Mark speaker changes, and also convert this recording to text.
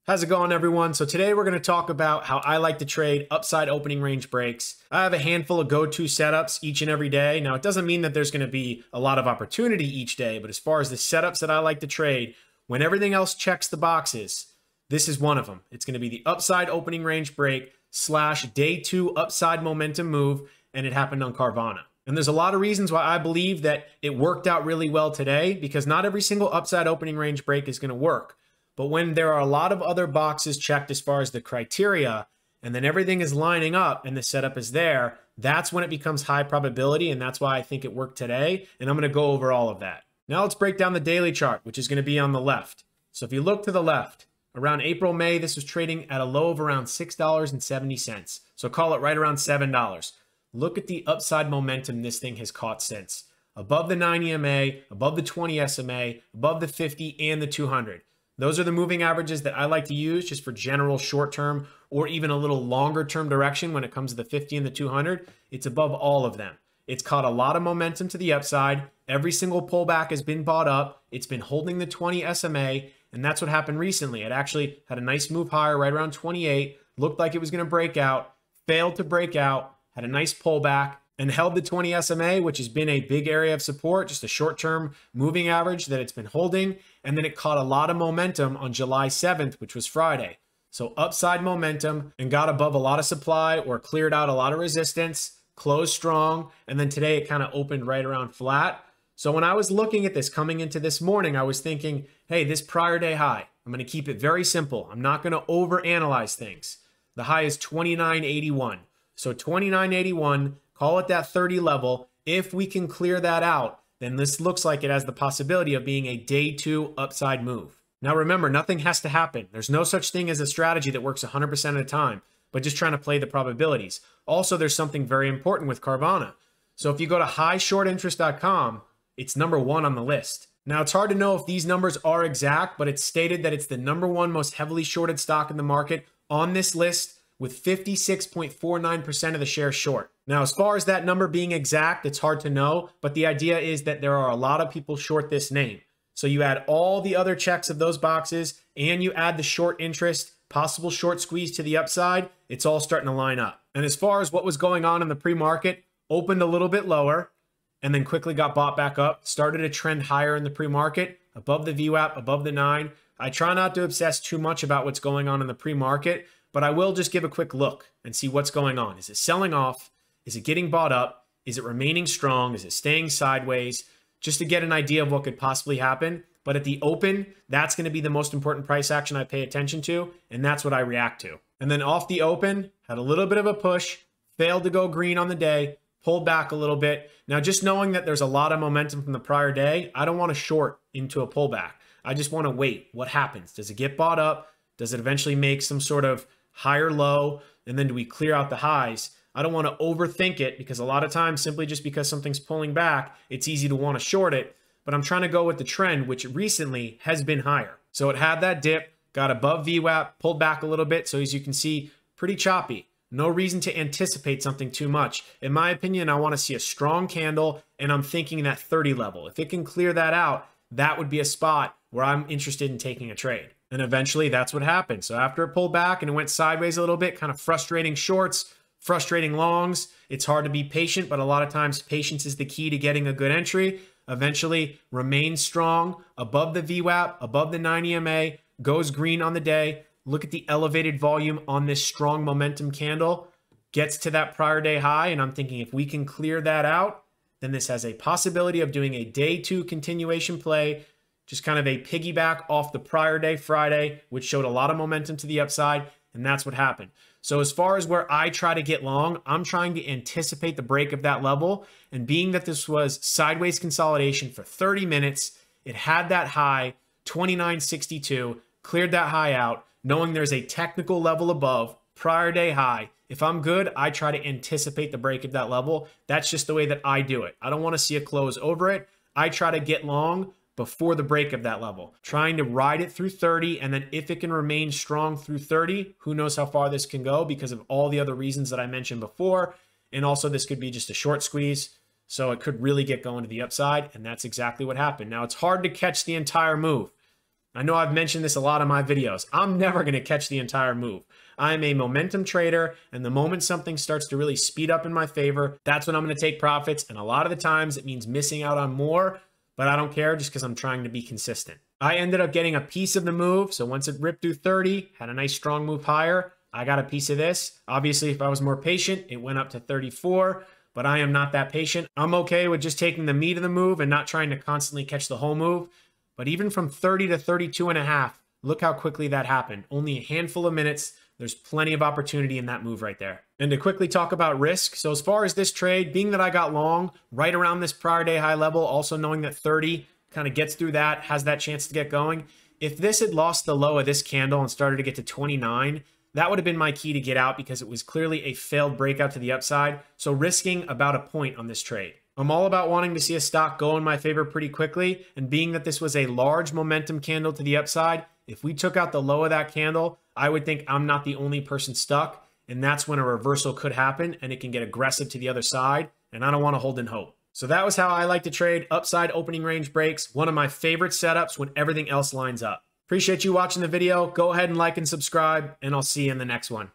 Speaker 1: How's it going, everyone? So today we're going to talk about how I like to trade upside opening range breaks. I have a handful of go-to setups each and every day. Now, it doesn't mean that there's going to be a lot of opportunity each day, but as far as the setups that I like to trade, when everything else checks the boxes, this is one of them. It's going to be the upside opening range break / day 2 upside momentum move, and it happened on Carvana. And there's a lot of reasons why I believe that it worked out really well today, because not every single upside opening range break is going to work. But when there are a lot of other boxes checked as far as the criteria, and then everything is lining up and the setup is there, that's when it becomes high probability, and that's why I think it worked today, and I'm going to go over all of that. Now let's break down the daily chart, which is going to be on the left. So if you look to the left, around April, May, this was trading at a low of around $6.70. So call it right around $7. Look at the upside momentum this thing has caught since. Above the 9 EMA, above the 20 SMA, above the 50 and the 200. Those are the moving averages that I like to use just for general short-term or even a little longer-term direction when it comes to the 50 and the 200. It's above all of them. It's caught a lot of momentum to the upside. Every single pullback has been bought up. It's been holding the 20 SMA, and that's what happened recently. It actually had a nice move higher right around 28, looked like it was going to break out, failed to break out, had a nice pullback, and held the 20 SMA, which has been a big area of support, just a short-term moving average that it's been holding. And then it caught a lot of momentum on July 7th, which was Friday. So upside momentum and got above a lot of supply or cleared out a lot of resistance, closed strong. And then today it kind of opened right around flat. So when I was looking at this coming into this morning, I was thinking, hey, this prior day high, I'm going to keep it very simple. I'm not going to overanalyze things. The high is 29.81. So 29.81, call it that 30 level. If we can clear that out, then this looks like it has the possibility of being a day 2 upside move. Now remember, nothing has to happen. There's no such thing as a strategy that works 100% of the time, but just trying to play the probabilities. Also, there's something very important with Carvana. So if you go to highshortinterest.com, it's number 1 on the list. Now it's hard to know if these numbers are exact, but it's stated that it's the number 1 most heavily shorted stock in the market on this list, with 56.49% of the shares short. Now, as far as that number being exact, it's hard to know, but the idea is that there are a lot of people short this name. So you add all the other checks of those boxes and you add the short interest, possible short squeeze to the upside, it's all starting to line up. And as far as what was going on in the pre-market, opened a little bit lower and then quickly got bought back up, started a trend higher in the pre-market, above the VWAP, above the 9. I try not to obsess too much about what's going on in the pre-market, but I will just give a quick look and see what's going on. Is it selling off? Is it getting bought up? Is it remaining strong? Is it staying sideways? Just to get an idea of what could possibly happen. But at the open, that's going to be the most important price action I pay attention to, and that's what I react to. And then off the open, had a little bit of a push, failed to go green on the day, pulled back a little bit. Now, just knowing that there's a lot of momentum from the prior day, I don't want to short into a pullback. I just want to wait. What happens? Does it get bought up? Does it eventually make some sort of higher low? And then do we clear out the highs? I don't want to overthink it, because a lot of times, simply just because something's pulling back, it's easy to want to short it. But I'm trying to go with the trend, which recently has been higher. So it had that dip, got above VWAP, pulled back a little bit. So as you can see, pretty choppy. No reason to anticipate something too much. In my opinion, I want to see a strong candle, and I'm thinking that 30 level. If it can clear that out, that would be a spot where I'm interested in taking a trade. And eventually that's what happened. So after it pulled back and it went sideways a little bit, kind of frustrating shorts, frustrating longs. It's hard to be patient, but a lot of times patience is the key to getting a good entry. Eventually remains strong above the VWAP, above the 9 EMA, goes green on the day. Look at the elevated volume on this strong momentum candle, gets to that prior day high. And I'm thinking if we can clear that out, then this has a possibility of doing a day 2 continuation play, just kind of a piggyback off the prior day Friday, which showed a lot of momentum to the upside. And that's what happened. So as far as where I try to get long, I'm trying to anticipate the break of that level. And being that this was sideways consolidation for 30 minutes, it had that high, 29.62, cleared that high out, knowing there's a technical level above, prior day high. If I'm good, I try to anticipate the break of that level. That's just the way that I do it. I don't want to see a close over it. I try to get long before the break of that level, trying to ride it through 30. And then if it can remain strong through 30, who knows how far this can go because of all the other reasons that I mentioned before. And also this could be just a short squeeze. So it could really get going to the upside. And that's exactly what happened. Now it's hard to catch the entire move. I know I've mentioned this a lot in my videos. I'm never going to catch the entire move. I'm a momentum trader, and the moment something starts to really speed up in my favor, that's when I'm going to take profits. And a lot of the times it means missing out on more, but I don't care just because I'm trying to be consistent. I ended up getting a piece of the move. So once it ripped through 30, had a nice strong move higher, I got a piece of this. Obviously, if I was more patient, it went up to 34, but I am not that patient. I'm okay with just taking the meat of the move and not trying to constantly catch the whole move. But even from 30 to 32 and a half, look how quickly that happened. Only a handful of minutes. There's plenty of opportunity in that move right there. And to quickly talk about risk. So as far as this trade, being that I got long right around this prior day high level, also knowing that 30 kind of gets through that, has that chance to get going. If this had lost the low of this candle and started to get to 29, that would have been my key to get out because it was clearly a failed breakout to the upside. So risking about a point on this trade. I'm all about wanting to see a stock go in my favor pretty quickly. And being that this was a large momentum candle to the upside, if we took out the low of that candle, I would think I'm not the only person stuck. And that's when a reversal could happen and it can get aggressive to the other side. And I don't want to hold in hope. So that was how I like to trade upside opening range breaks. One of my favorite setups when everything else lines up. Appreciate you watching the video. Go ahead and like and subscribe, and I'll see you in the next one.